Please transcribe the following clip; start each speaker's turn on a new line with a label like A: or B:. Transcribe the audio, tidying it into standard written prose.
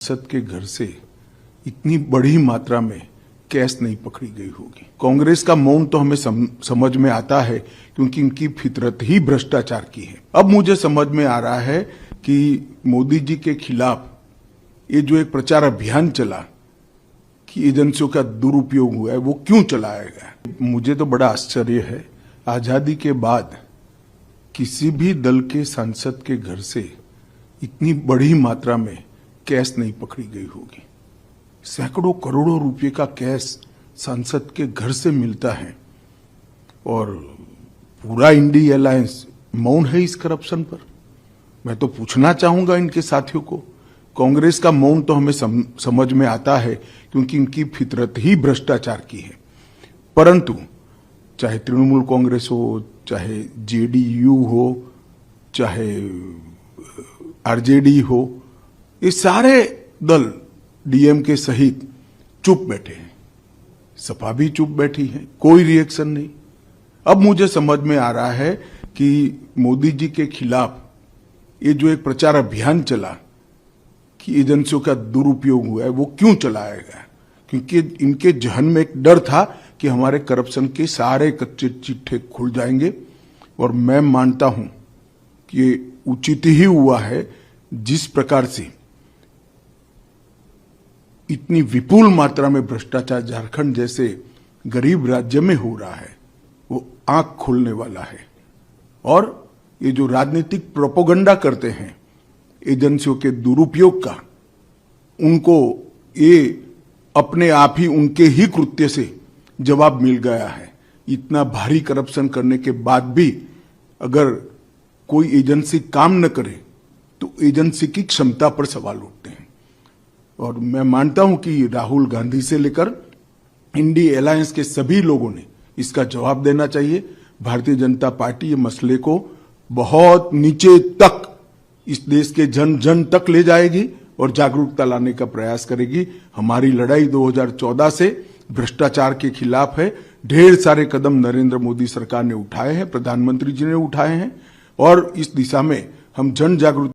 A: संसद के घर से इतनी बड़ी मात्रा में कैश नहीं पकड़ी गई होगी। कांग्रेस का मौन तो हमें समझ में आता है क्योंकि इनकी फितरत ही भ्रष्टाचार की है। अब मुझे समझ में आ रहा है कि मोदी जी के खिलाफ ये जो एक प्रचार अभियान चला कि एजेंसियों का दुरुपयोग हुआ है, वो क्यों चलाया गया। मुझे तो बड़ा आश्चर्य है, आजादी के बाद किसी भी दल के सांसद के घर से इतनी बड़ी मात्रा में कैश नहीं पकड़ी गई होगी। सैकड़ों करोड़ों रुपए का कैश सांसद के घर से मिलता है और पूरा इंडी अलायंस मौन है इस करप्शन पर। मैं तो पूछना चाहूंगा इनके साथियों को, कांग्रेस का मौन तो हमें समझ में आता है क्योंकि इनकी फितरत ही भ्रष्टाचार की है, परंतु चाहे तृणमूल कांग्रेस हो, चाहे जेडीयू हो, चाहे आरजेडी हो, ये सारे दल डीएमके सहित चुप बैठे हैं। सपा भी चुप बैठी है, कोई रिएक्शन नहीं। अब मुझे समझ में आ रहा है कि मोदी जी के खिलाफ ये जो एक प्रचार अभियान चला कि एजेंसियों का दुरुपयोग हुआ है, वो क्यों चलाया गया। क्योंकि इनके जहन में एक डर था कि हमारे करप्शन के सारे कच्चे चिट्ठे खुल जाएंगे, और मैं मानता हूं कि ये उचित ही हुआ है। जिस प्रकार से इतनी विपुल मात्रा में भ्रष्टाचार झारखंड जैसे गरीब राज्य में हो रहा है, वो आंख खोलने वाला है। और ये जो राजनीतिक प्रोपेगेंडा करते हैं एजेंसियों के दुरुपयोग का, उनको ये अपने आप ही उनके ही कृत्य से जवाब मिल गया है। इतना भारी करप्शन करने के बाद भी अगर कोई एजेंसी काम न करे तो एजेंसी की क्षमता पर सवाल उठते हैं। और मैं मानता हूं कि राहुल गांधी से लेकर इंडी अलायंस के सभी लोगों ने इसका जवाब देना चाहिए। भारतीय जनता पार्टी ये मसले को बहुत नीचे तक, इस देश के जन जन तक ले जाएगी और जागरूकता लाने का प्रयास करेगी। हमारी लड़ाई 2014 से भ्रष्टाचार के खिलाफ है। ढेर सारे कदम नरेंद्र मोदी सरकार ने उठाए हैं, प्रधानमंत्री जी ने उठाए हैं, और इस दिशा में हम जन जागरूकता